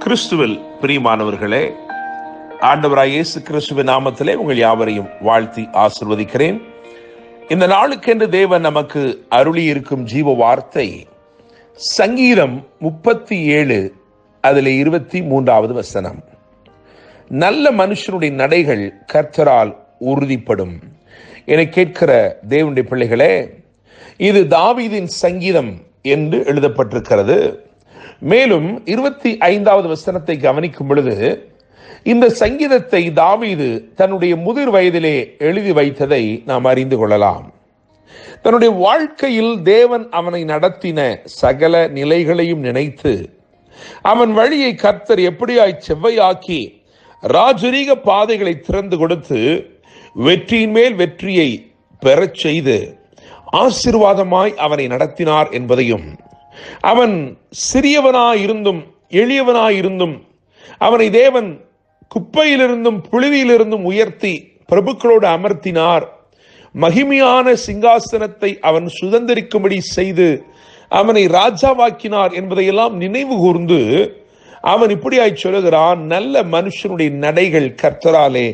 கிறிஸ்துவில் பிரியமானவர்களே, ஆண்டவராய் இயேசு கிறிஸ்துவின் நாமத்திலே உங்கள் யாவரையும் வாழ்த்தி ஆசிர்வதிக்கிறேன். இந்த நாளுக்கென்று தேவன் நமக்கு அருளி இருக்கும் ஜீவ வார்த்தை சங்கீதம் 37 அதில் 23வது வசனம். நல்ல மனுஷனுடைய நடைகள் கர்த்தரால் உறுதிப்படும். என கேட்கிற தேவனுடைய பிள்ளைகளே, இது தாவீதின் சங்கீதம் என்று எழுதப்பட்டிருக்கிறது. மேலும் 25வது வசனத்தை கவனிக்கும் பொழுது, இந்த சங்கீதத்தை தாவீது தன்னுடைய முதிர் வயதிலே எழுதி வைத்ததை நாம் அறிந்து கொள்ளலாம். தன்னுடைய வாழ்க்கையில் தேவன் அவனை நடத்தின சகல நிலைகளையும் நினைத்து, அவன் வழியை கர்த்தர் எப்படியாய் செவ்வையாக்கி ராஜரீக பாதைகளை திறந்து கொடுத்து வெற்றியின் மேல் வெற்றியை பெறச் செய்து ஆசீர்வாதமாய் அவனை நடத்தினார் என்பதையும், அவன் சிறியவனாயிருந்தும் எளியவனாயிருந்தும் அவனை தேவன் குப்பையிலிருந்தும் புழுதியிலிருந்தும் உயர்த்தி பிரபுக்களோடு அமர்த்தினார், மகிமையான சிங்காசனத்தை அவன் சுதந்திரிக்கும்படி செய்து அவனை ராஜாவாக்கினார் என்பதையெல்லாம் நினைவு கூர்ந்து அவன் இப்படியாய் சொல்லுகிறான், நல்ல மனுஷனுடைய நடைகள் கர்த்தராலே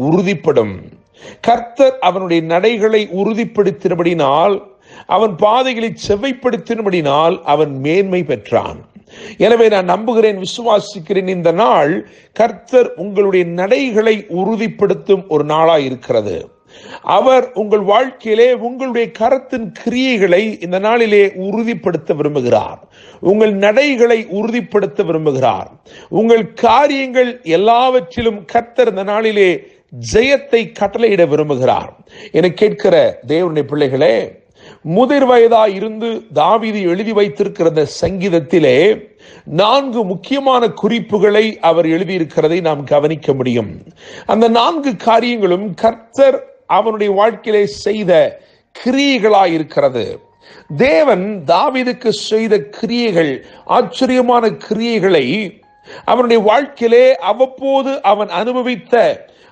உறுதிப்படும். கர்த்தர் அவனுடைய நடைகளை உறுதிப்படுத்தினபடினால், அவன் பாதைகளை செவ்வைப்படுத்தினபடினால் அவன் மேன்மை பெற்றான். எனவே நான் நம்புகிறேன், விசுவாசிக்கிறேன், இந்த நாள் கர்த்தர் உங்களுடைய நடைகளை உறுதிப்படுத்தும் ஒரு நாளாய் இருக்கிறது. அவர் உங்கள் வாழ்க்கையிலே உங்களுடைய கரத்தின் கிரியைகளை இந்த நாளிலே உறுதிப்படுத்த விரும்புகிறார். உங்கள் நடைகளை உறுதிப்படுத்த விரும்புகிறார். உங்கள் காரியங்கள் எல்லாவற்றிலும் கர்த்தர் இந்த நாளிலே ஜெயத்தை கட்டளையிட விரும்புகிறார். என கேட்கிற தேவனுடைய பிள்ளைகளே, முதிர் வயதாய் இருந்து தாவீது எழுதி வைத்திருக்கிற இந்த சங்கீதத்திலே 4 முக்கியமான குறிப்புகளை அவர் எழுதியிருக்கிறதை நாம் கவனிக்க முடியும். அந்த 4 காரியங்களும் கர்த்தர் அவனுடைய வாழ்க்கையிலே செய்த கிரியைகளாய் இருக்கிறது. தேவன் தாவீதுக்கு செய்த கிரியைகள், ஆச்சரியமான கிரியைகளை அவனுடைய வாழ்க்கையிலே அவ்வப்போது அவன் அனுபவித்த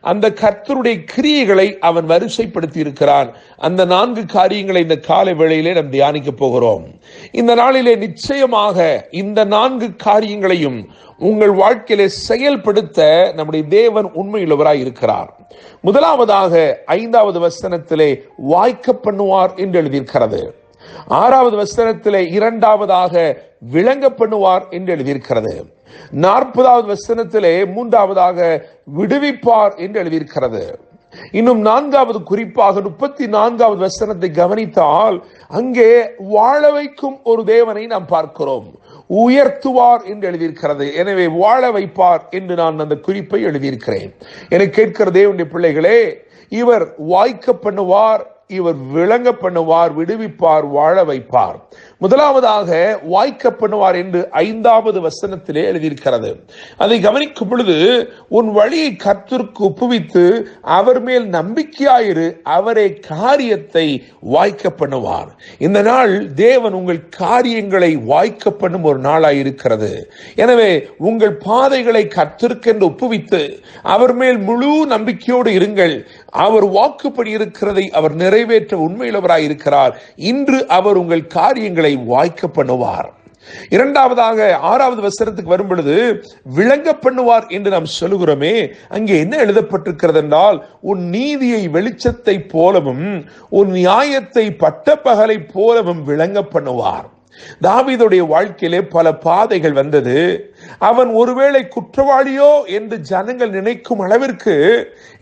அந்த கர்த்தருடைய கிரியைகளை அவன் வரிசைப்படுத்தி இருக்கிறான். அந்த 4 காரியங்களை இந்த காலை வேளையிலே நாம் தியானிக்க போகிறோம். இந்த நாளிலே நிச்சயமாக இந்த 4 காரியங்களையும் உங்கள் வாழ்க்கையிலே செயல்படுத்த நம்முடைய தேவன் உண்மையுள்ளவராய் இருக்கிறார். முதலாவதாக 5வது வசனத்திலே வாய்க்க பண்ணுவார் என்று எழுதியிருக்கிறது. 6வது வசனத்திலே 2வதாக விளங்க பண்ணுவார் என்று எழுதியிருக்கிறது. 40வது வசனத்திலே 3வதாக விடுவிப்பார் என்று எழுதியிருக்கிறது. இன்னும் 4வது குறிப்பாக 34வது வசனத்தை கவனித்தால் அங்கே வாழ வைக்கும் ஒரு தேவனை நாம் பார்க்கிறோம். உயர்த்துவார் என்று எழுதியிருக்கிறது. எனவே வாழ வைப்பார் என்று நான் அந்த குறிப்பை எழுதியிருக்கிறேன். என கேட்கிற தேவனுடைய பிள்ளைகளே, இவர் வாய்க்க பண்ணுவார், இவர் விளங்க பண்ணுவார், விடுவிப்பார், வாழ வைப்பார். முதலாவதாக வாய்க்க பண்ணுவார் என்று 5வது வசனத்திலே எழுதியிருக்கிறது. அதை கவனிக்கும் பொழுது, உன் வழியை கர்த்தருக்கு ஒப்புவித்து அவர் மேல் நம்பிக்கையாயிரு, அவரே காரியத்தை வாய்க்க பண்ணுவார். இந்த நாள் தேவன் உங்கள் காரியங்களை வாய்க்க பண்ணும் ஒரு நாளாய் இருக்கிறது. எனவே உங்கள் பாதைகளை கர்த்தருக்கென்று ஒப்புவித்து அவர் மேல் முழு நம்பிக்கையோடு இருங்கள். அவர் வாக்குப்படி இருக்கிறதை அவர் நிறைவேற்ற உண்மையுள்ளவராய் இருக்கிறார். இன்று அவர் உங்கள் காரியங்களை வாய்க்க பண்ணுவார். 2வதாக 6வது வசனத்துக்கு வரும் பொழுது விளங்க பண்ணுவார் என்று நாம் சொல்லுகிறோமே, அங்கே என்ன எழுதப்பட்டிருக்கிறது என்றால், உன் நீதியை வெளிச்சத்தை போலவும் உன் நியாயத்தை பட்டப்பகலை போலவும் விளங்க பண்ணுவார். தாவீதுடைய வாழ்க்கையிலே பல பாதைகள் வந்தது. அவன் ஒருவேளை குற்றவாளியோ என்று ஜனங்கள் நினைக்கும் அளவிற்கு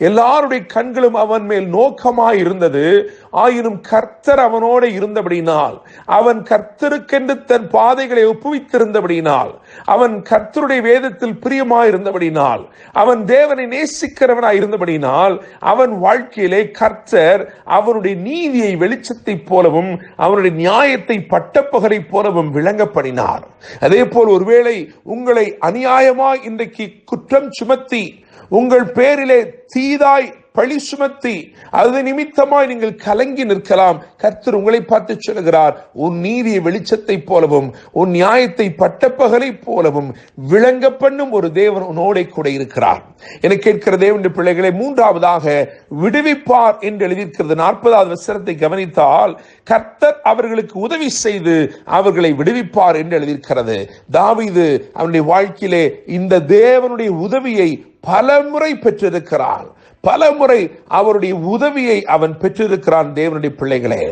எல்லாருடைய கண்களும் அவன் மேல் நோக்கமாய் இருந்தது. ஆயினும் கர்த்தர் அவனோடு இருந்தபடினால், அவன் கர்த்தருக்கென்று தன் பாதைகளை ஒப்புவித்திருந்தபடினால், அவன் கர்த்தருடைய வேதத்தில் பிரியமாய் இருந்தபடினால், அவன் தேவனை நேசிக்கிறவனாய் இருந்தபடினால், அவன் வாழ்க்கையிலே கர்த்தர் அவனுடைய நீதியை வெளிச்சத்தை போலவும் அவனுடைய நியாயத்தை பட்டப்பகலை போலவும் விளங்கப்படினார். அதே போல் ஒருவேளை உங்களை அநியாயமாய் இன்றைக்கு குற்றம் சுமத்தி உங்கள் பேரிலே தீதாய் பழி சுமத்தி அது நிமித்தமாய் நீங்கள் கலங்கி நிற்கலாம். கர்த்தர் உங்களை பார்த்து சொல்கிறார், உன் நீதியை வெளிச்சத்தை போலவும் உன் நியாயத்தை பட்டப்பகலை போலவும் விளங்க பண்ணும் ஒரு தேவன் உன்னோட கூட இருக்கிறார். என கேட்கிற தேவனுடைய பிள்ளைகளை, மூன்றாவதாக விடுவிப்பார் என்று எழுதியிருக்கிறது. 40வது வசனத்தை கவனித்தால், கர்த்தர் அவர்களுக்கு உதவி செய்து அவர்களை விடுவிப்பார் என்று எழுதியிருக்கிறது. தாவீது அவனுடைய வாழ்க்கையிலே இந்த தேவனுடைய உதவியை பலமுறை பெற்றிருக்கிறான். பலமுறை அவருடைய உதவியை அவன் பெற்றிருக்கிறான். தேவனுடைய பிள்ளைகளே,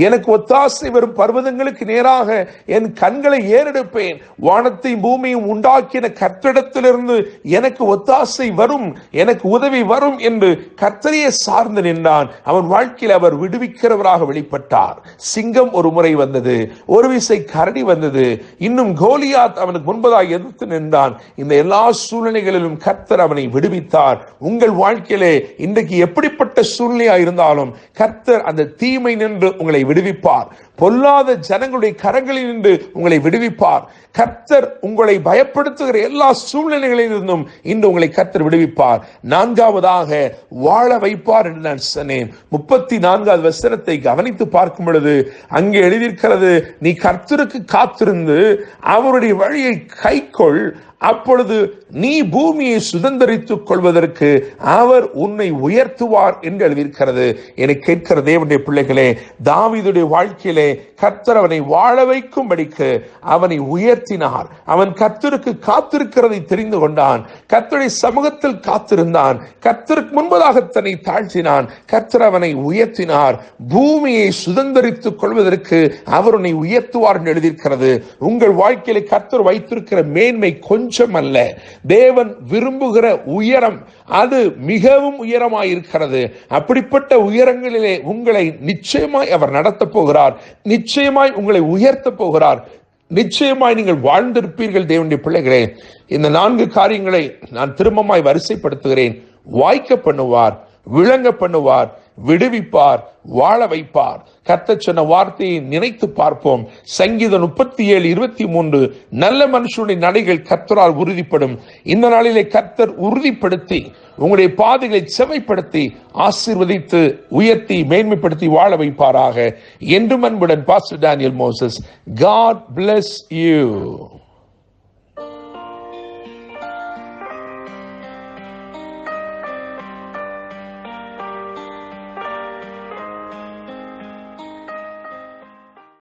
எனக்கு ஒத்தாசை வரும் பர்வதங்களுக்கு நேராக என் கண்களை ஏறெடுப்பேன். வானத்தையும் பூமியும் உண்டாக்கின கர்த்தரிடத்திலிருந்து எனக்கு ஒத்தாசை வரும், எனக்கு உதவி வரும் என்று கர்த்தரையே சார்ந்து நின்றான். அவன் வாழ்க்கையில் அவர் விடுவிக்கிறவராக வெளிப்பட்டார். சிங்கம் ஒரு முறை வந்தது, ஒரு விசை கரடி வந்தது, இன்னும் கோலியாத் அவனுக்கு முன்பதாக எதிர்த்து நின்றான். இந்த எல்லா சூழ்நிலைகளிலும் கர்த்தர் அவனை விடுவித்தார். உங்கள் வாழ்க்கையிலே இன்றைக்கு எப்படிப்பட்ட சூழ்நிலையா இருந்தாலும் கர்த்தர் அந்த தீமை நின்று உங்களை விடுவிப்பார். பொல்லாத ஜனங்களுடைய கரங்களில் நின்று உங்களை விடுவிப்பார். கர்த்தர் உங்களை பயப்படுத்துகிற எல்லா சூழ்நிலைகளிலிருந்தும் இன்று உங்களை கர்த்தர் விடுவிப்பார். நான்காவதாக வாழ வைப்பார் என்று நான் சொன்னேன். 34வது வசனத்தை கவனித்து பார்க்கும் பொழுது அங்கே எழுதியிருக்கிறது, நீ கர்த்தருக்கு காத்திருந்து அவருடைய வழியை கைக்கொள், அப்பொழுது நீ பூமியை சுதந்தரித்துக் கொள்வதற்கு அவர் உன்னை உயர்த்துவார் என்று எழுதியிருக்கிறது. என கேட்கிற தேவனுடைய பிள்ளைகளே, தாவீதுடைய வாழ்க்கையிலே கர்த்தர் அவனை வாழ வைக்கும்படிக்கு அவனை உயர்த்தினார். அவன் கர்த்தருக்கு காத்திருக்கிறதை தெரிந்து கொண்டான். கர்த்தருடைய சமூகத்தில் காத்திருந்தான். கர்த்தருக்கு முன்பதாக தன்னை தாழ்த்தினான். கர்த்தர் அவனை உயர்த்தினார். பூமியை சுதந்தரித்துக் கொள்வதற்கு அவர் உன்னை உயர்த்துவார் என்று எழுதியிருக்கிறது. உங்கள் வாழ்க்கையிலே கர்த்தர் வைத்திருக்கிற மேன்மை கொஞ்சம் அல்ல. தேவன் விரும்புகிற உயரம் அது மிகவும் உயரமாயிருக்கிறது. அப்படிப்பட்ட உயரங்களிலே உங்களை நிச்சயமாய் அவர் நடத்த போகிறார். நிச்சயமாய் உங்களை உயர்த்த போகிறார். நிச்சயமாய் நீங்கள் வாழ்ந்திருப்பீர்கள். தேவனுடைய பிள்ளைகளே, இந்த 4 காரியங்களை நான் திரும்பமாய் வரிசைப்படுத்துகிறேன். வாய்க்க பண்ணுவார், விளங்க பண்ணுவார், விடுவிப்பார், வாழ வைப்பார். கர்த்தர் சொன்ன வார்த்தையை நினைத்து பார்ப்போம். சங்கீதம் 37:23, நல்ல மனுஷனுடைய நடைகள் கர்த்தரால் உறுதிப்படும். இந்த நாளிலே கர்த்தர் உறுதிப்படுத்தி உங்களுடைய பாதைகளை செவைப்படுத்தி ஆசீர்வதித்து உயர்த்தி மேன்மைப்படுத்தி வாழ வைப்பாராக. என்றும் அன்புடன் pastor Daniel Moses. God bless you.